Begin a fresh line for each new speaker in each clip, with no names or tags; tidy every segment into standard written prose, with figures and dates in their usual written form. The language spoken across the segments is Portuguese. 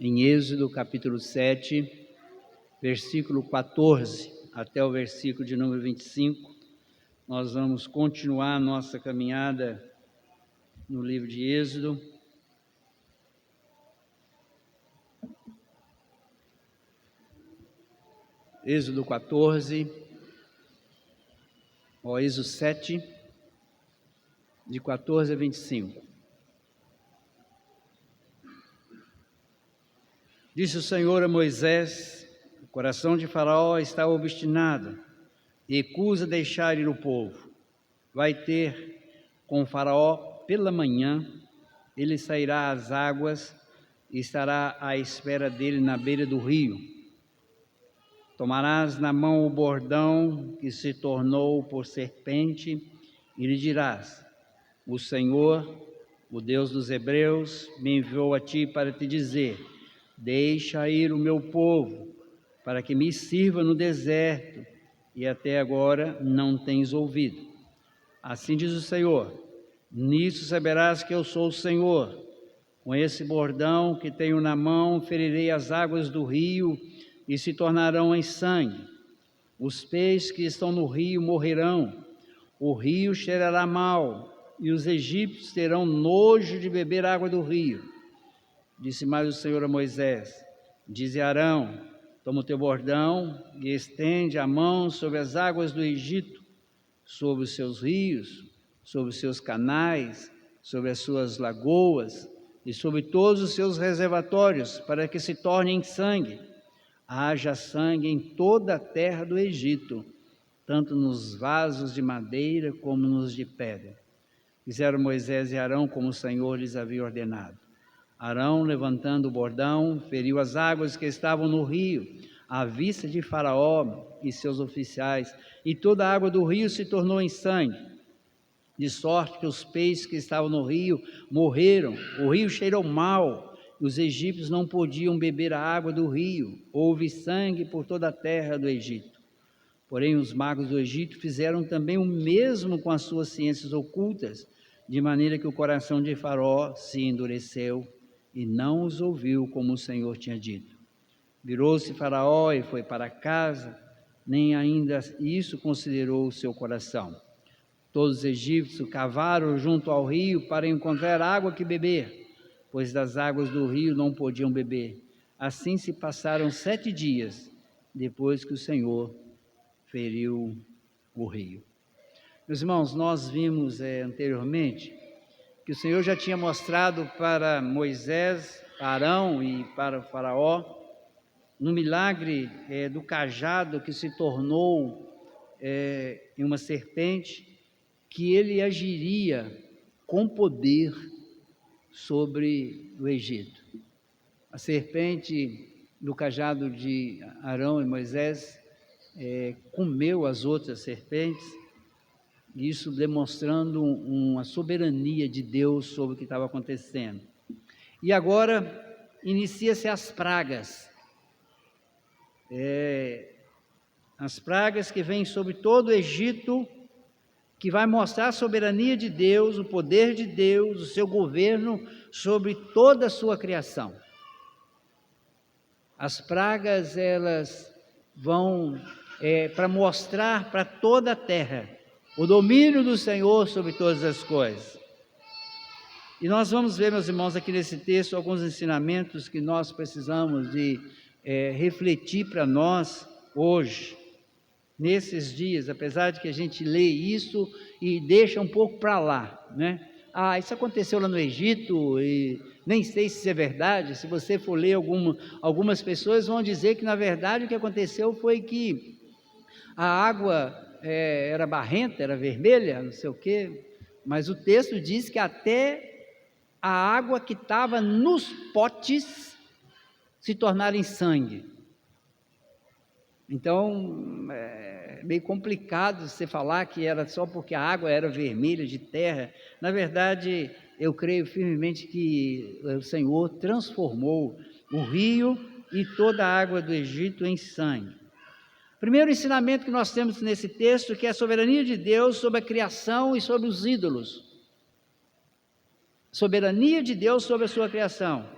em Êxodo capítulo 7, versículo 14 até o versículo de número 25. Nós vamos continuar a nossa caminhada no livro de Êxodo. Êxodo 14, Êxodo 7, de 14 a 25. Disse o Senhor a Moisés: o coração de Faraó está obstinado e recusa deixar ir o povo. Vai ter com Faraó pela manhã, ele sairá às águas e estará à espera dele na beira do rio. Tomarás na mão o bordão que se tornou por serpente e lhe dirás: o Senhor, o Deus dos Hebreus, me enviou a ti para te dizer: deixa ir o meu povo, para que me sirva no deserto, e até agora não tens ouvido. Assim diz o Senhor: nisso saberás que eu sou o Senhor. Com esse bordão que tenho na mão, ferirei as águas do rio e se tornarão em sangue. Os peixes que estão no rio morrerão, o rio cheirará mal, e os egípcios terão nojo de beber água do rio. Disse mais o Senhor a Moisés: dize a Arão: toma o teu bordão e estende a mão sobre as águas do Egito, sobre os seus rios, sobre os seus canais, sobre as suas lagoas e sobre todos os seus reservatórios, para que se tornem em sangue. Haja sangue em toda a terra do Egito, tanto nos vasos de madeira como nos de pedra. Fizeram Moisés e Arão como o Senhor lhes havia ordenado. Arão, levantando o bordão, feriu as águas que estavam no rio, à vista de Faraó e seus oficiais, e toda a água do rio se tornou em sangue, de sorte que os peixes que estavam no rio morreram, o rio cheirou mal, e os egípcios não podiam beber a água do rio. Houve sangue por toda a terra do Egito. Porém, os magos do Egito fizeram também o mesmo com as suas ciências ocultas, de maneira que o coração de Faraó se endureceu e não os ouviu como o Senhor tinha dito. Virou-se Faraó e foi para casa, nem ainda isso considerou o seu coração. Todos os egípcios cavaram junto ao rio para encontrar água que beber, pois das águas do rio não podiam beber. Assim se passaram 7 dias, depois que o Senhor feriu o rio. Meus irmãos, nós vimos anteriormente que o Senhor já tinha mostrado para Moisés, Arão e para o Faraó, no milagre do cajado que se tornou em uma serpente, que ele agiria com poder sobre o Egito. A serpente do cajado de Arão e Moisés comeu as outras serpentes, isso demonstrando uma soberania de Deus sobre o que estava acontecendo. E agora inicia-se as pragas. As pragas que vêm sobre todo o Egito, que vai mostrar a soberania de Deus, o poder de Deus, o seu governo sobre toda a sua criação. As pragas, elas vão para mostrar para toda a terra o domínio do Senhor sobre todas as coisas. E nós vamos ver, meus irmãos, aqui nesse texto, alguns ensinamentos que nós precisamos de refletir para nós hoje, nesses dias, apesar de que a gente lê isso e deixa um pouco para lá, né? Isso aconteceu lá no Egito e nem sei se isso é verdade. Se você for ler algumas pessoas vão dizer que na verdade o que aconteceu foi que a água era barrenta, era vermelha, não sei o quê, mas o texto diz que até a água que estava nos potes se tornara em sangue. Então, é meio complicado você falar que era só porque a água era vermelha de terra. Na verdade, eu creio firmemente que o Senhor transformou o rio e toda a água do Egito em sangue. Primeiro ensinamento que nós temos nesse texto, que é a soberania de Deus sobre a criação e sobre os ídolos. Soberania de Deus sobre a sua criação.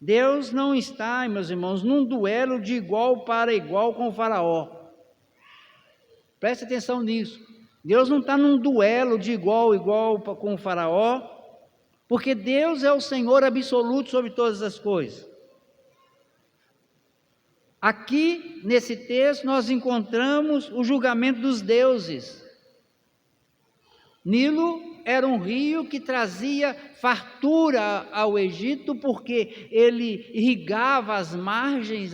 Deus não está, meus irmãos, num duelo de igual para igual com o Faraó. Preste atenção nisso. Deus não está num duelo de igual a igual com o Faraó, porque Deus é o Senhor absoluto sobre todas as coisas. Aqui, nesse texto, nós encontramos o julgamento dos deuses. Nilo era um rio que trazia fartura ao Egito, porque ele irrigava as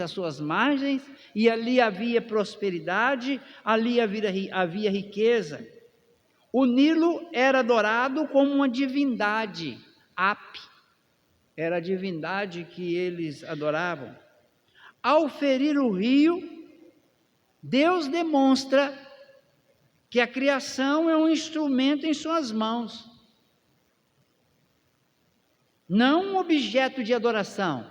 suas margens, e ali havia prosperidade, ali havia riqueza. O Nilo era adorado como uma divindade, Ap, era a divindade que eles adoravam. Ao ferir o rio, Deus demonstra que a criação é um instrumento em suas mãos, não um objeto de adoração.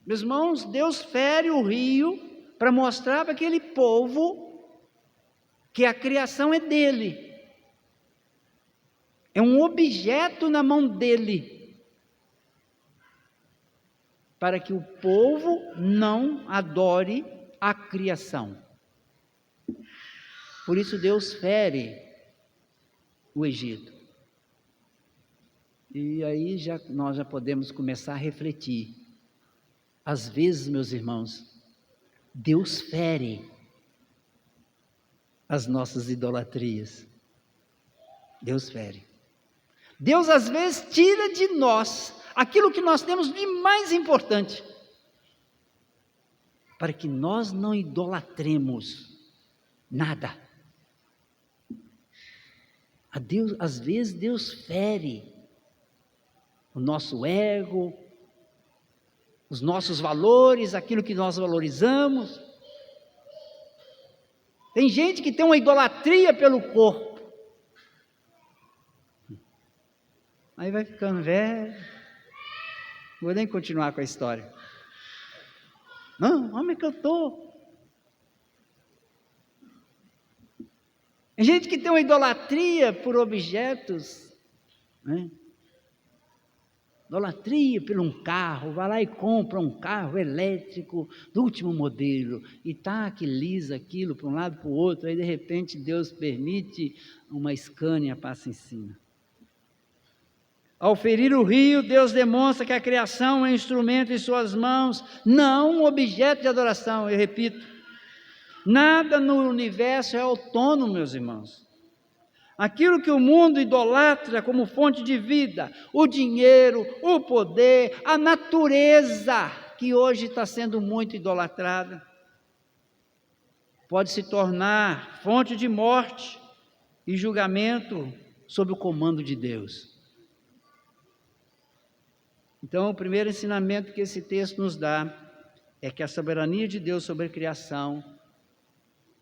Meus irmãos, Deus fere o rio para mostrar para aquele povo que a criação é dele, é um objeto na mão dele, para que o povo não adore a criação. Por isso Deus fere o Egito. E aí nós já podemos começar a refletir. Às vezes, meus irmãos, Deus fere as nossas idolatrias. Deus fere. Deus às vezes tira de nós aquilo que nós temos de mais importante, para que nós não idolatremos nada. Às vezes Deus fere o nosso ego, os nossos valores, aquilo que nós valorizamos. Tem gente que tem uma idolatria pelo corpo, aí vai ficando velho, não vou nem continuar com a história. Não, homem que eu estou. Tem gente que tem uma idolatria por objetos, né? Idolatria por um carro, vai lá e compra um carro elétrico do último modelo, e tá que lisa aquilo para um lado para o outro, aí de repente Deus permite uma Scania passa em cima. Ao ferir o rio, Deus demonstra que a criação é instrumento em suas mãos, não um objeto de adoração. Eu repito, nada no universo é autônomo, meus irmãos. Aquilo que o mundo idolatra como fonte de vida, o dinheiro, o poder, a natureza, que hoje está sendo muito idolatrada, pode se tornar fonte de morte e julgamento sob o comando de Deus. Então, o primeiro ensinamento que esse texto nos dá é que a soberania de Deus sobre a criação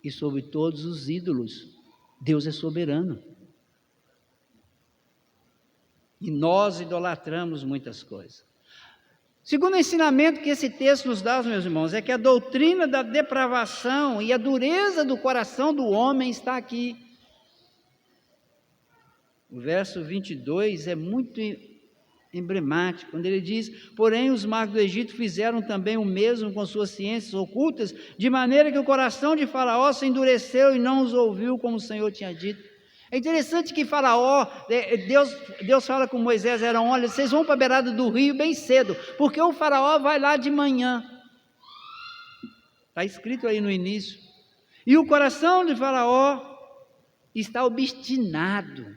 e sobre todos os ídolos, Deus é soberano. E nós idolatramos muitas coisas. Segundo ensinamento que esse texto nos dá, meus irmãos, é que a doutrina da depravação e a dureza do coração do homem está aqui. O verso 22 é muito emblemático, quando ele diz: porém os magos do Egito fizeram também o mesmo com suas ciências ocultas, de maneira que o coração de Faraó se endureceu e não os ouviu como o Senhor tinha dito. É interessante que Faraó, Deus fala com Moisés e Arão: olha, vocês vão para a beirada do rio bem cedo, porque o Faraó vai lá de manhã. Está escrito aí no início. E o coração de Faraó está obstinado.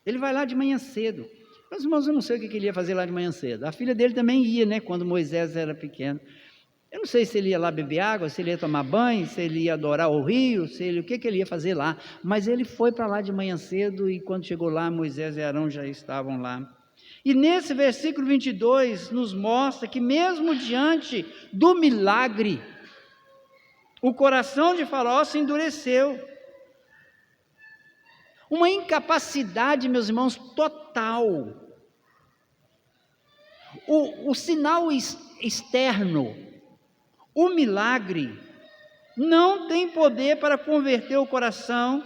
Ele vai lá de manhã cedo. Meus irmãos, eu não sei o que ele ia fazer lá de manhã cedo. A filha dele também ia, né, quando Moisés era pequeno. Eu não sei se ele ia lá beber água, se ele ia tomar banho, se ele ia adorar o rio, o que ele ia fazer lá. Mas ele foi para lá de manhã cedo, e quando chegou lá, Moisés e Arão já estavam lá. E nesse versículo 22 nos mostra que mesmo diante do milagre, o coração de Faraó se endureceu. Uma incapacidade, meus irmãos, total. O sinal externo, o milagre, não tem poder para converter o coração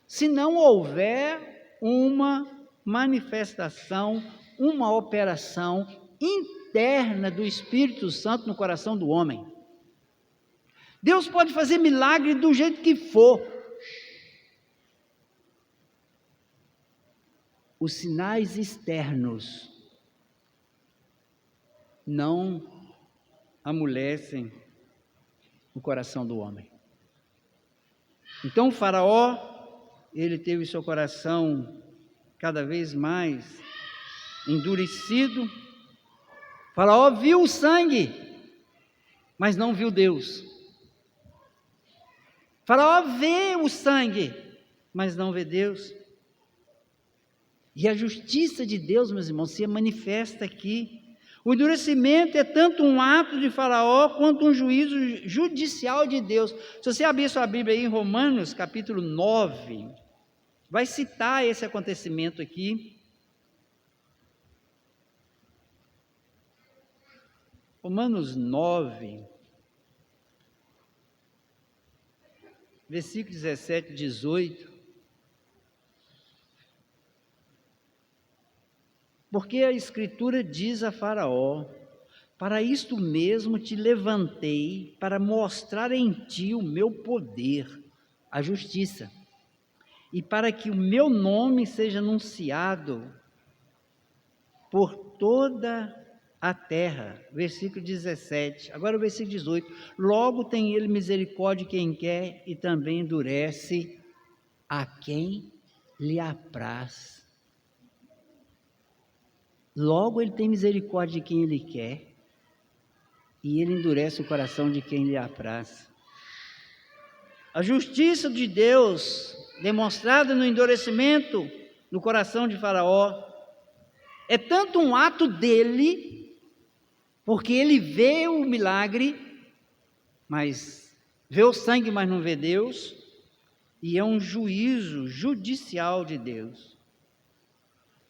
se não houver uma manifestação uma operação interna do Espírito Santo no coração do homem. Deus pode fazer milagre do jeito que for. Os sinais externos não amolecem o coração do homem. Então o faraó, ele teve seu coração cada vez mais endurecido. O faraó viu o sangue, mas não viu Deus. O faraó vê o sangue, mas não vê Deus. E a justiça de Deus, meus irmãos, se manifesta aqui. O endurecimento é tanto um ato de Faraó quanto um juízo judicial de Deus. Se você abrir sua Bíblia aí em Romanos, capítulo 9, vai citar esse acontecimento aqui. Romanos 9, versículos 17 e 18. Porque a Escritura diz a Faraó: para isto mesmo te levantei, para mostrar em ti o meu poder, a justiça, e para que o meu nome seja anunciado por toda a terra. Versículo 17, agora o versículo 18. Logo tem ele misericórdia de quem quer e também endurece a quem lhe apraz. Logo ele tem misericórdia de quem ele quer e ele endurece o coração de quem lhe apraz. A justiça de Deus, demonstrada no endurecimento no coração de Faraó, é tanto um ato dele, porque ele vê o milagre, mas vê o sangue, mas não vê Deus, e é um juízo judicial de Deus.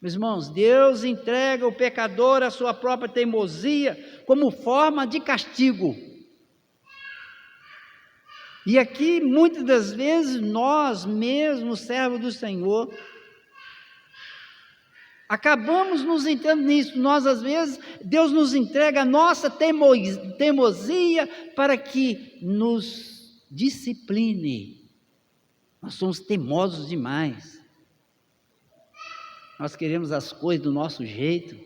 Meus irmãos, Deus entrega o pecador à sua própria teimosia como forma de castigo. E aqui, muitas das vezes, nós mesmos, servos do Senhor, acabamos nos entrando nisso. Nós, às vezes, Deus nos entrega a nossa teimosia para que nos discipline. Nós somos teimosos demais. Nós queremos as coisas do nosso jeito,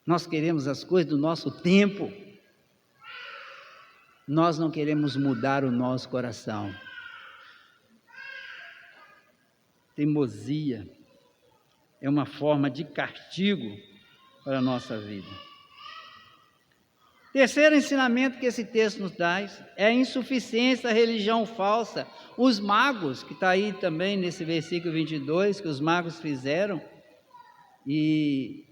nós queremos as coisas do nosso tempo, nós não queremos mudar o nosso coração. Teimosia é uma forma de castigo para a nossa vida. Terceiro ensinamento que esse texto nos dá é a insuficiência da religião falsa. Os magos, que está aí também nesse versículo 22, que os magos fizeram, e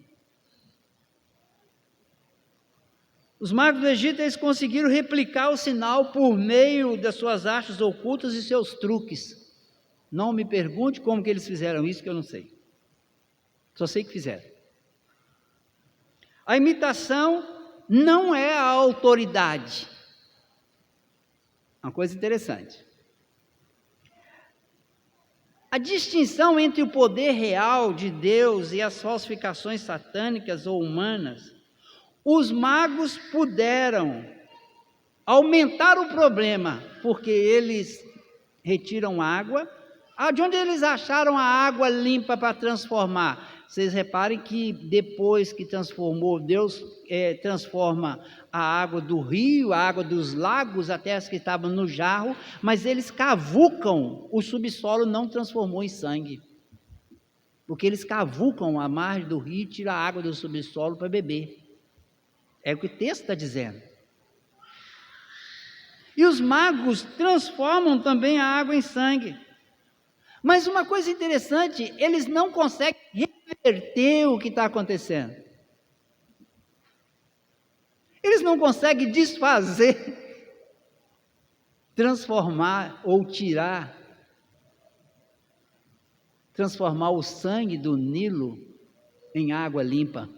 os magos do Egito, eles conseguiram replicar o sinal por meio das suas artes ocultas e seus truques. Não me pergunte como que eles fizeram isso, que eu não sei. Só sei que fizeram. A imitação não é a autoridade. Uma coisa interessante. A distinção entre o poder real de Deus e as falsificações satânicas ou humanas, os magos puderam aumentar o problema, porque eles retiram água. De onde eles acharam a água limpa para transformar? Vocês reparem que depois que transformou, Deus transforma a água do rio, a água dos lagos, até as que estavam no jarro, mas eles cavucam, o subsolo não transformou em sangue, porque eles cavucam a margem do rio e tiram a água do subsolo para beber. É o que o texto está dizendo. E os magos transformam também a água em sangue. Mas uma coisa interessante, eles não conseguem reverter o que está acontecendo. Eles não conseguem desfazer, transformar ou tirar, transformar o sangue do Nilo em água limpa.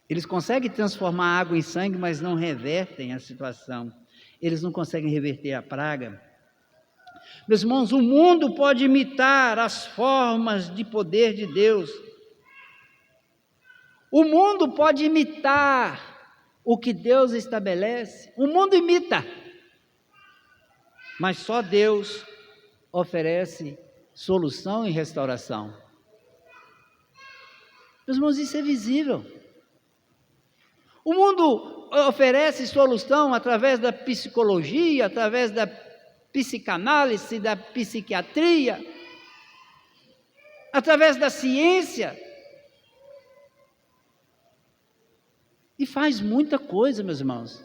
Eles conseguem transformar a água em sangue, mas não revertem a situação. Eles não conseguem reverter a praga. Meus irmãos, o mundo pode imitar as formas de poder de Deus, O mundo pode imitar o que Deus estabelece, o mundo imita, mas só Deus oferece solução e restauração. Meus irmãos, isso é visível. O mundo oferece solução através da psicologia, através da psicanálise, da psiquiatria, através da ciência. E faz muita coisa, meus irmãos.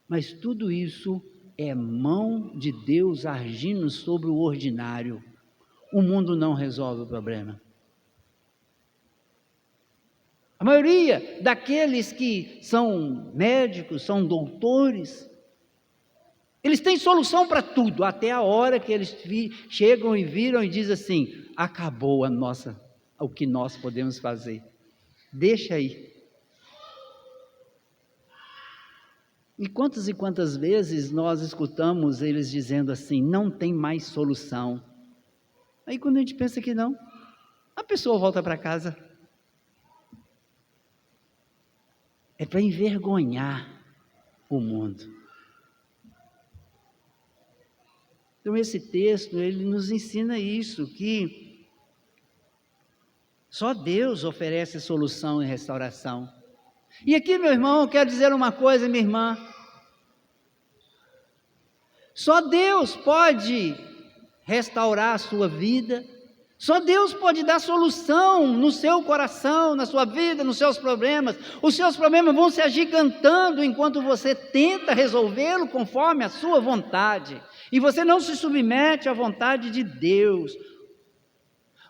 Mas tudo isso é mão de Deus agindo sobre o ordinário. O mundo não resolve o problema. A maioria daqueles que são médicos, são doutores, eles têm solução para tudo, até a hora que eles chegam e viram e dizem assim: acabou o que nós podemos fazer, deixa aí. E quantas vezes nós escutamos eles dizendo assim: não tem mais solução. Aí quando a gente pensa que não, a pessoa volta para casa. É para envergonhar o mundo. Então esse texto, ele nos ensina isso, que só Deus oferece solução e restauração. E aqui, meu irmão, eu quero dizer uma coisa, minha irmã. Só Deus pode restaurar a sua vida. Só Deus pode dar solução no seu coração, na sua vida, nos seus problemas. Os seus problemas vão se agigantando enquanto você tenta resolvê-lo conforme a sua vontade. E você não se submete à vontade de Deus.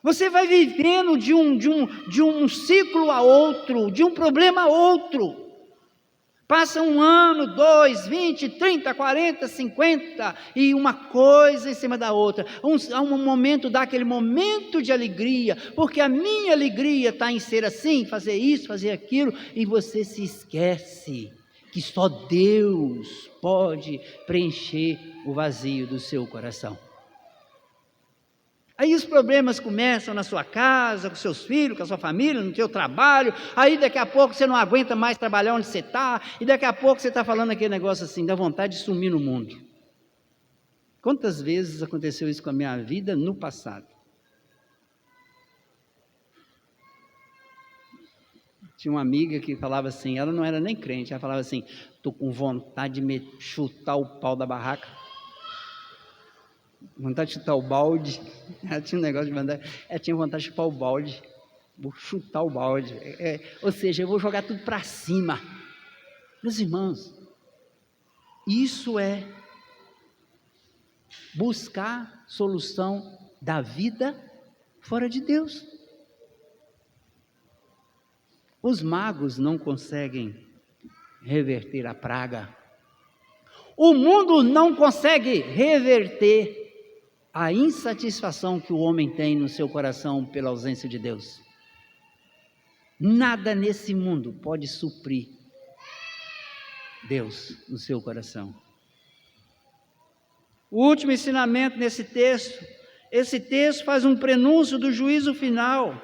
Você vai vivendo de um ciclo a outro, de um problema a outro. Passa 1 ano, 2, 20, 30, 40, 50 e uma coisa em cima da outra. Há um momento, dá aquele momento de alegria, porque a minha alegria está em ser assim, fazer isso, fazer aquilo, e você se esquece que só Deus pode preencher o vazio do seu coração. Aí os problemas começam na sua casa, com seus filhos, com a sua família, no seu trabalho. Aí daqui a pouco você não aguenta mais trabalhar onde você está. E daqui a pouco você está falando aquele negócio assim, dá vontade de sumir no mundo. Quantas vezes aconteceu isso com a minha vida no passado? Tinha uma amiga que falava assim, ela não era nem crente, ela falava assim: estou com vontade de me chutar o pau da barraca. Vontade de chutar o balde. Ela tinha um negócio de mandar. Ela tinha vontade de chupar o balde. Vou chutar o balde. Ou seja, eu vou jogar tudo para cima. Meus irmãos, isso é buscar solução da vida fora de Deus. Os magos não conseguem reverter a praga. O mundo não consegue reverter a insatisfação que o homem tem no seu coração pela ausência de Deus. Nada nesse mundo pode suprir Deus no seu coração. O último ensinamento nesse texto, esse texto faz um prenúncio do juízo final.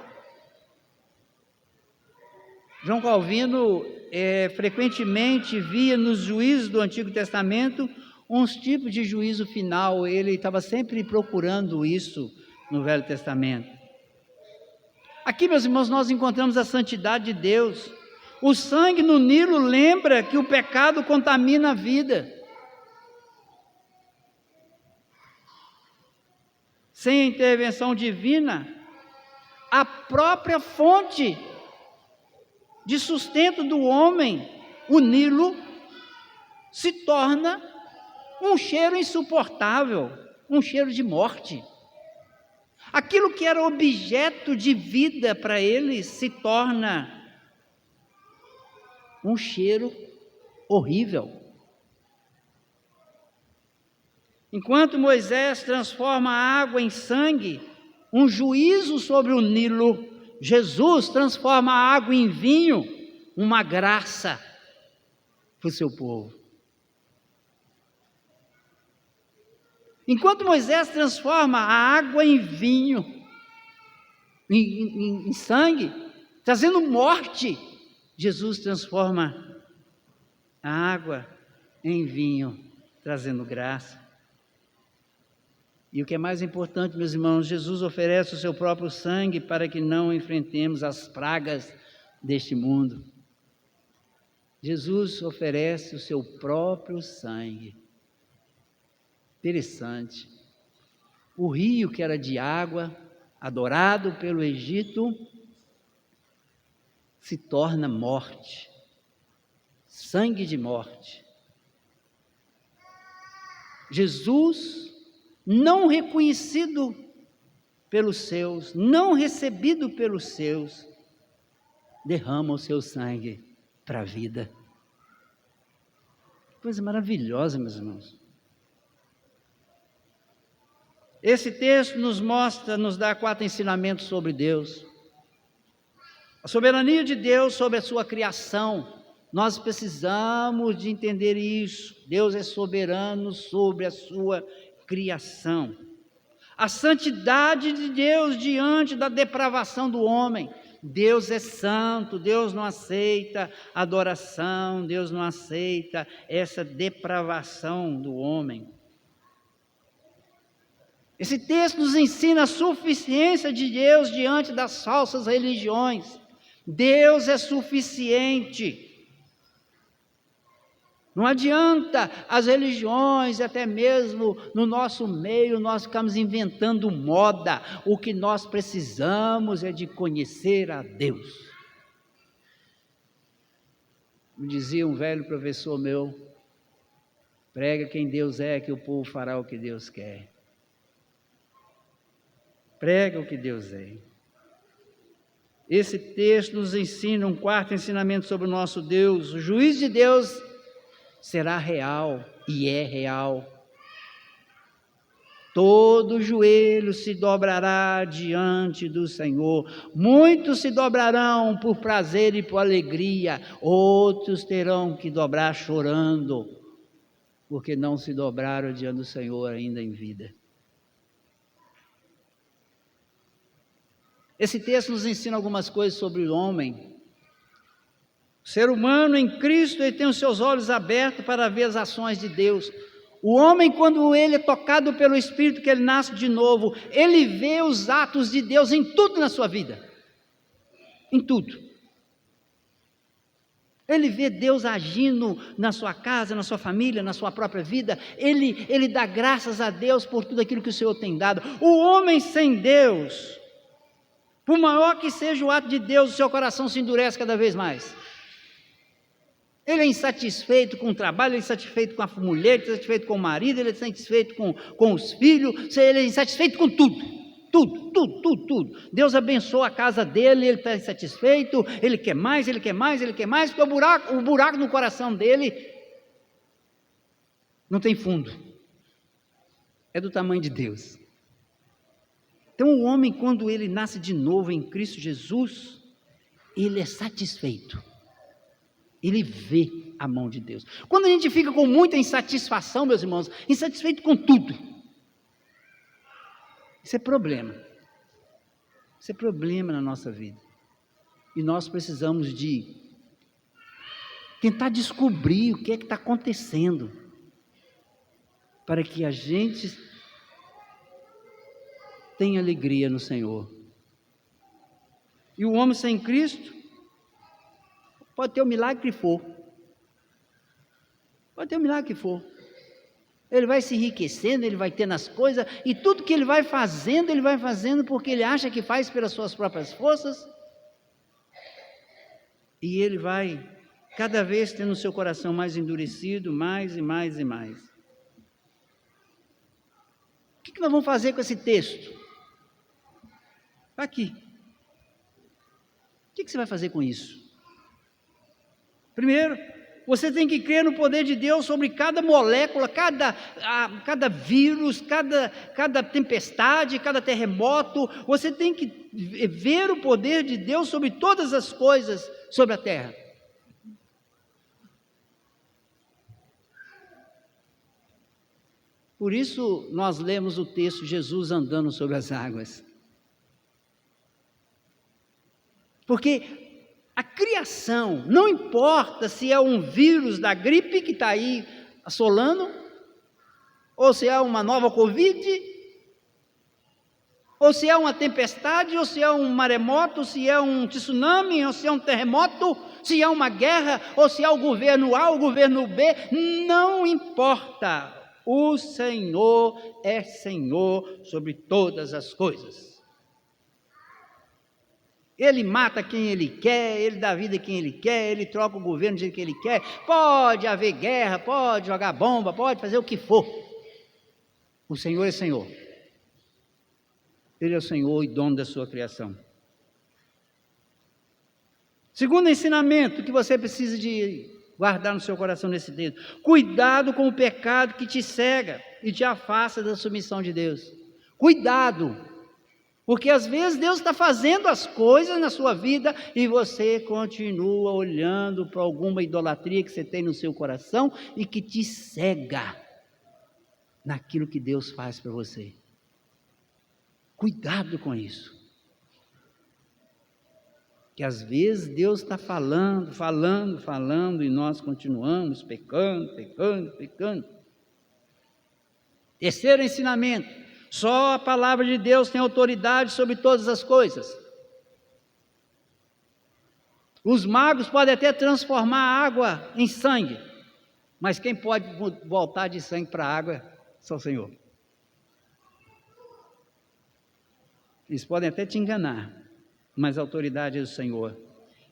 João Calvino frequentemente via nos juízos do Antigo Testamento uns tipos de juízo final. Ele estava sempre procurando isso no Velho Testamento. Aqui, meus irmãos, nós encontramos a santidade de Deus. O sangue no Nilo lembra que o pecado contamina a vida. Sem a intervenção divina, a própria fonte de sustento do homem, o Nilo, se torna um cheiro insuportável, um cheiro de morte. Aquilo que era objeto de vida para eles se torna um cheiro horrível. Enquanto Moisés transforma a água em sangue, um juízo sobre o Nilo, Jesus transforma a água em vinho, uma graça para o seu povo. Enquanto Moisés transforma a água em vinho, em sangue, trazendo morte, Jesus transforma a água em vinho, trazendo graça. E o que é mais importante, meus irmãos, Jesus oferece o seu próprio sangue para que não enfrentemos as pragas deste mundo. Jesus oferece o seu próprio sangue. Interessante. O rio que era de água, adorado pelo Egito, se torna morte, sangue de morte. Jesus, não reconhecido pelos seus, não recebido pelos seus, derrama o seu sangue para a vida. Coisa maravilhosa, meus irmãos. Esse texto nos mostra, nos dá 4 ensinamentos sobre Deus. A soberania de Deus sobre a sua criação. Nós precisamos de entender isso. Deus é soberano sobre a sua criação. A santidade de Deus diante da depravação do homem. Deus é santo, Deus não aceita adoração, Deus não aceita essa depravação do homem. Esse texto nos ensina a suficiência de Deus diante das falsas religiões. Deus é suficiente. Não adianta as religiões, até mesmo no nosso meio, nós ficamos inventando moda. O que nós precisamos é de conhecer a Deus. Me dizia um velho professor meu, prega quem Deus é, que o povo fará o que Deus quer. Prega o que Deus é. Esse texto nos ensina um 4º ensinamento sobre o nosso Deus. O juízo de Deus será real e é real. Todo joelho se dobrará diante do Senhor. Muitos se dobrarão por prazer e por alegria. Outros terão que dobrar chorando, porque não se dobraram diante do Senhor ainda em vida. Esse texto nos ensina algumas coisas sobre o homem. O ser humano em Cristo, ele tem os seus olhos abertos para ver as ações de Deus. O homem, quando ele é tocado pelo Espírito, que ele nasce de novo, ele vê os atos de Deus em tudo na sua vida. Em tudo. Ele vê Deus agindo na sua casa, na sua família, na sua própria vida. Ele dá graças a Deus por tudo aquilo que o Senhor tem dado. O homem sem Deus, por maior que seja o ato de Deus, o seu coração se endurece cada vez mais. Ele é insatisfeito com o trabalho, ele é insatisfeito com a mulher, ele é insatisfeito com o marido, ele é insatisfeito com os filhos, ele é insatisfeito com tudo. Tudo. Deus abençoa a casa dele, ele está insatisfeito, ele quer mais, porque o buraco no coração dele não tem fundo. É do tamanho de Deus. Então o homem, quando ele nasce de novo em Cristo Jesus, ele é satisfeito. Ele vê a mão de Deus. Quando a gente fica com muita insatisfação, meus irmãos, insatisfeito com tudo, isso é problema. Isso é problema na nossa vida. E nós precisamos de tentar descobrir o que é que está acontecendo, para que a gente tenha alegria no Senhor. E o homem sem Cristo pode ter o milagre que for. Pode ter o milagre que for. Ele vai se enriquecendo, ele vai tendo as coisas, e tudo que ele vai fazendo porque ele acha que faz pelas suas próprias forças, e ele vai cada vez tendo o seu coração mais endurecido, mais e mais e mais. O que nós vamos fazer com esse texto? Está aqui. O que você vai fazer com isso? Primeiro, você tem que crer no poder de Deus sobre cada molécula, cada vírus, cada tempestade, cada terremoto. Você tem que ver o poder de Deus sobre todas as coisas sobre a terra. Por isso nós lemos o texto Jesus andando sobre as águas. Porque a criação, não importa se é um vírus da gripe que está aí assolando, ou se é uma nova Covid, ou se é uma tempestade, ou se é um maremoto, ou se é um tsunami, ou se é um terremoto, se é uma guerra, ou se é o governo A, o governo B, não importa. O Senhor é Senhor sobre todas as coisas. Ele mata quem Ele quer, Ele dá vida a quem Ele quer, Ele troca o governo do jeito que Ele quer. Pode haver guerra, pode jogar bomba, pode fazer o que for. O Senhor é Senhor. Ele é o Senhor e dono da sua criação. Segundo ensinamento que você precisa de guardar no seu coração nesse dedo: cuidado com o pecado que te cega e te afasta da submissão de Deus. Cuidado, porque às vezes Deus está fazendo as coisas na sua vida e você continua olhando para alguma idolatria que você tem no seu coração e que te cega naquilo que Deus faz para você. Cuidado com isso. Que às vezes Deus está falando e nós continuamos pecando. Terceiro ensinamento: só a palavra de Deus tem autoridade sobre todas as coisas. Os magos podem até transformar a água em sangue, mas quem pode voltar de sangue para água é só o Senhor. Eles podem até te enganar, mas a autoridade é do Senhor.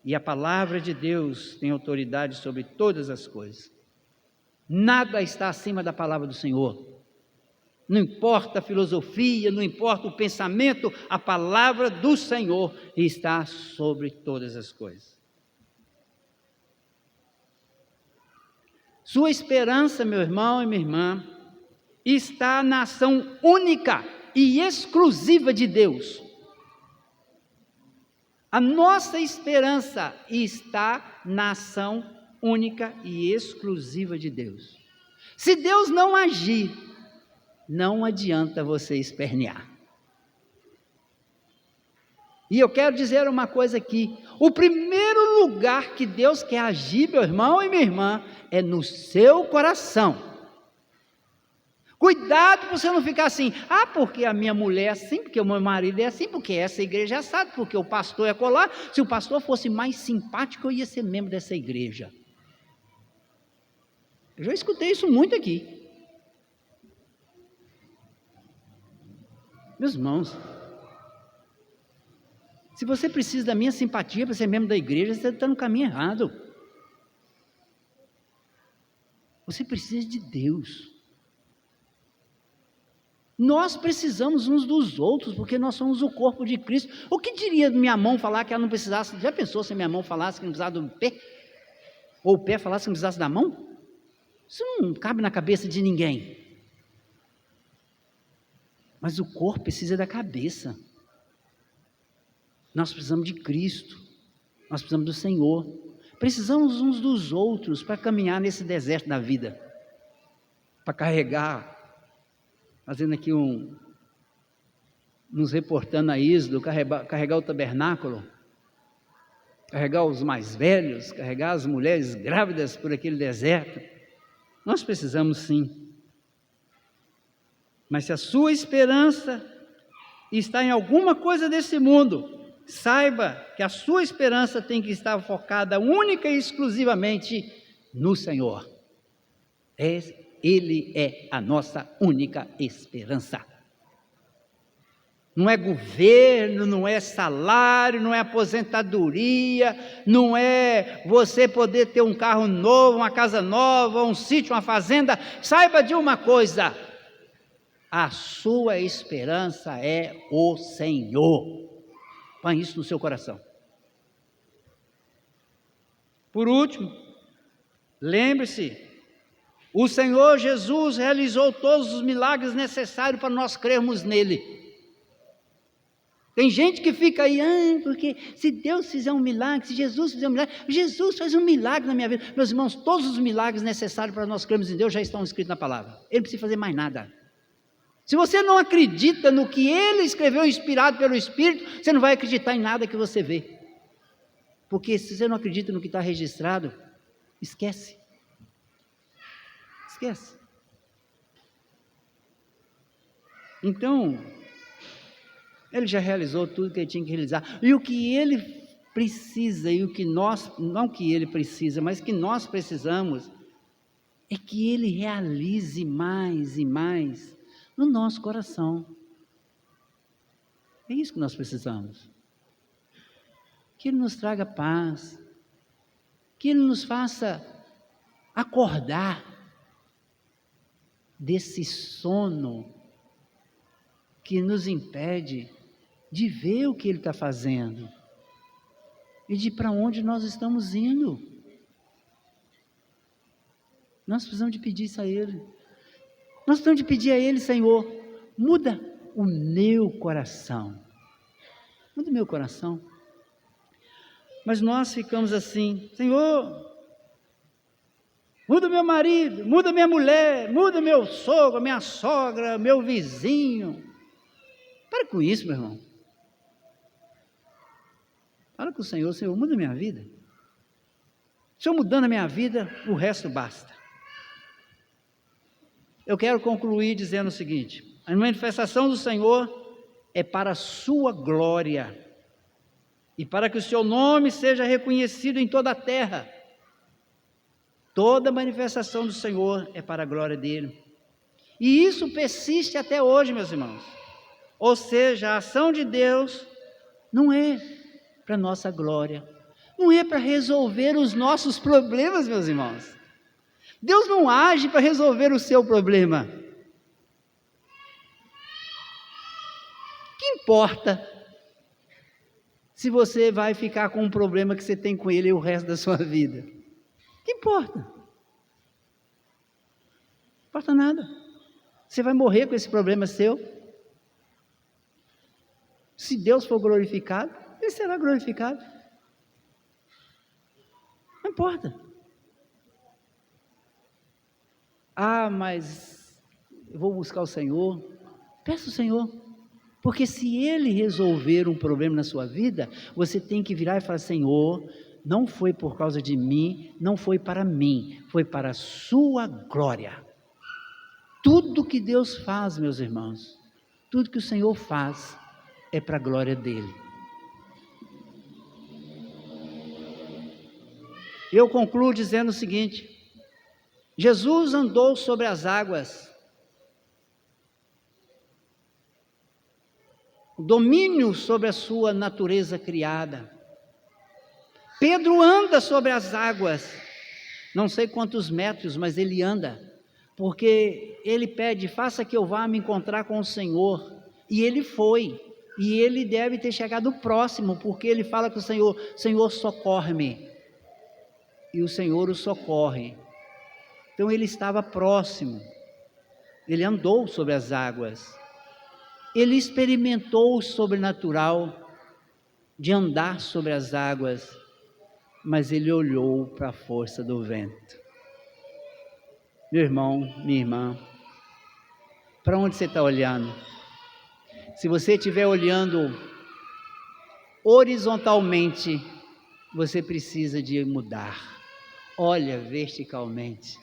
E a palavra de Deus tem autoridade sobre todas as coisas. Nada está acima da palavra do Senhor. Não importa a filosofia, não importa o pensamento, a palavra do Senhor está sobre todas as coisas. Sua esperança, meu irmão e minha irmã, está na ação única e exclusiva de Deus. A nossa esperança está na ação única e exclusiva de Deus. Se Deus não agir, não adianta você espernear. E eu quero dizer uma coisa aqui: o primeiro lugar que Deus quer agir, meu irmão e minha irmã, é no seu coração. Cuidado para você não ficar assim: porque a minha mulher é assim, porque o meu marido é assim, porque essa igreja é assado, porque o pastor é colar. Se o pastor fosse mais simpático, eu ia ser membro dessa igreja. Eu já escutei isso muito aqui. Meus irmãos, se você precisa da minha simpatia para ser membro da igreja, você está no caminho errado. Você precisa de Deus. Nós precisamos uns dos outros, porque nós somos o corpo de Cristo. O que diria minha mão falar que ela não precisasse? Já pensou se minha mão falasse que não precisava do pé? Ou o pé falasse que não precisasse da mão? Isso não cabe na cabeça de ninguém. Mas o corpo precisa da cabeça. Nós precisamos de Cristo. Nós precisamos do Senhor. Precisamos uns dos outros para caminhar nesse deserto da vida. Para carregar, fazendo aqui nos reportando a Êxodo, carregar o tabernáculo, carregar os mais velhos, carregar as mulheres grávidas por aquele deserto. Nós precisamos sim. Mas se a sua esperança está em alguma coisa desse mundo, saiba que a sua esperança tem que estar focada única e exclusivamente no Senhor. Ele é a nossa única esperança. Não é governo, não é salário, não é aposentadoria, não é você poder ter um carro novo, uma casa nova, um sítio, uma fazenda. Saiba de uma coisa: a sua esperança é o Senhor. Põe isso no seu coração. Por último, lembre-se, o Senhor Jesus realizou todos os milagres necessários para nós crermos nele. Tem gente que fica aí, porque se Deus fizer um milagre, se Jesus fizer um milagre, Jesus faz um milagre na minha vida. Meus irmãos, todos os milagres necessários para nós crermos em Deus já estão escritos na palavra. Ele não precisa fazer mais nada. Se você não acredita no que ele escreveu inspirado pelo Espírito, você não vai acreditar em nada que você vê. Porque se você não acredita no que está registrado, esquece. Esquece. Então, ele já realizou tudo que ele tinha que realizar. E o que ele precisa, e o que nós, não que ele precisa, mas que nós precisamos, é que ele realize mais e mais no nosso coração. É isso que nós precisamos. Que ele nos traga paz, que ele nos faça acordar desse sono que nos impede de ver o que ele está fazendo e de para onde nós estamos indo. Nós precisamos de pedir isso a ele. Nós precisamos de pedir a ele: Senhor, muda o meu coração. Muda o meu coração. Mas nós ficamos assim: Senhor, muda meu marido, muda minha mulher, muda meu sogro, minha sogra, meu vizinho. Para com isso, meu irmão. Fala com o Senhor: Senhor, muda minha vida. O Senhor mudando a minha vida, o resto basta. Eu quero concluir dizendo o seguinte: a manifestação do Senhor é para a sua glória e para que o seu nome seja reconhecido em toda a terra. Toda manifestação do Senhor é para a glória dele. E isso persiste até hoje, meus irmãos. Ou seja, a ação de Deus não é para nossa glória, não é para resolver os nossos problemas, meus irmãos. Deus não age para resolver o seu problema. O que importa se você vai ficar com um problema que você tem com ele o resto da sua vida? O que importa? Não importa nada. Você vai morrer com esse problema seu. Se Deus for glorificado, ele será glorificado. Não importa. Ah, mas eu vou buscar o Senhor. Peça o Senhor. Porque se Ele resolver um problema na sua vida, você tem que virar e falar: Senhor, não foi por causa de mim, não foi para mim, foi para a sua glória. Tudo que Deus faz, meus irmãos, tudo que o Senhor faz é para a glória dEle. Eu concluo dizendo o seguinte: Jesus andou sobre as águas. Domínio sobre a sua natureza criada. Pedro anda sobre as águas, não sei quantos metros, mas ele anda, porque ele pede: faça que eu vá me encontrar com o Senhor, e ele foi, e ele deve ter chegado próximo, porque ele fala com o Senhor: Senhor, socorre-me, e o Senhor o socorre. Então ele estava próximo, ele andou sobre as águas, ele experimentou o sobrenatural de andar sobre as águas, mas ele olhou para a força do vento. Meu irmão, minha irmã, para onde você está olhando? Se você estiver olhando horizontalmente, você precisa de mudar. Olha verticalmente,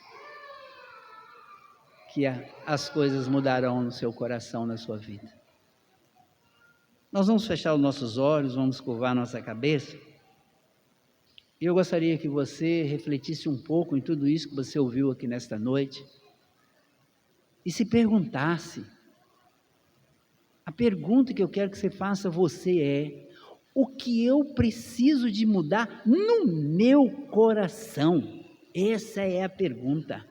que as coisas mudarão no seu coração, na sua vida. Nós vamos fechar os nossos olhos, vamos curvar nossa cabeça. E eu gostaria que você refletisse um pouco em tudo isso que você ouviu aqui nesta noite e se perguntasse. A pergunta que eu quero que você faça a você é: o que eu preciso de mudar no meu coração? Essa é a pergunta.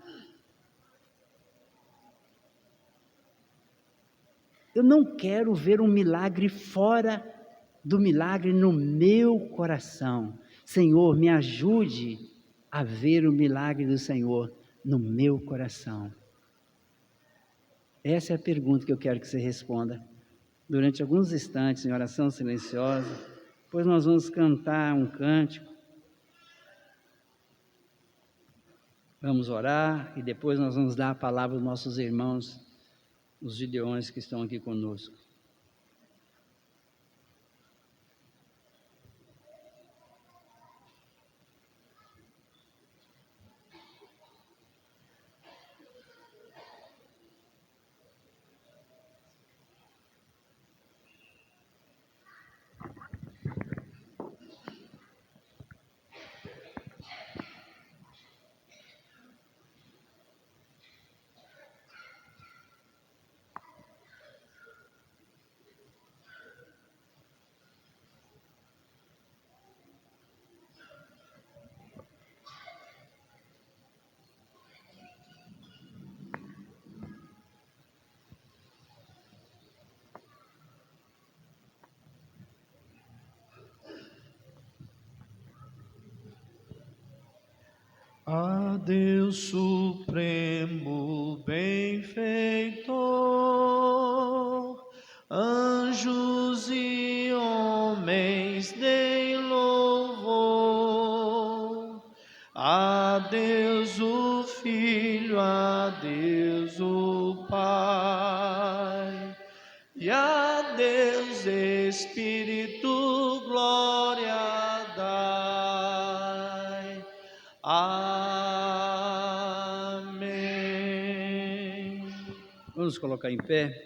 Eu não quero ver um milagre fora do milagre no meu coração. Senhor, me ajude a ver o milagre do Senhor no meu coração. Essa é a pergunta que eu quero que você responda durante alguns instantes em oração silenciosa. Depois nós vamos cantar um cântico. Vamos orar e depois nós vamos dar a palavra aos nossos irmãos, os gideões que estão aqui conosco.
A Deus supremo benfeitor, anjos e homens deem louvor. A Deus o Filho, a Deus o Pai, e a Deus Espírito glória dai. Amém.
Vamos colocar em pé.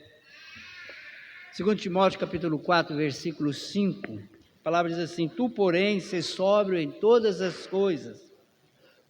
2 Timóteo capítulo 4, versículo 5. A palavra diz assim: Tu, porém, sê sóbrio em todas as coisas,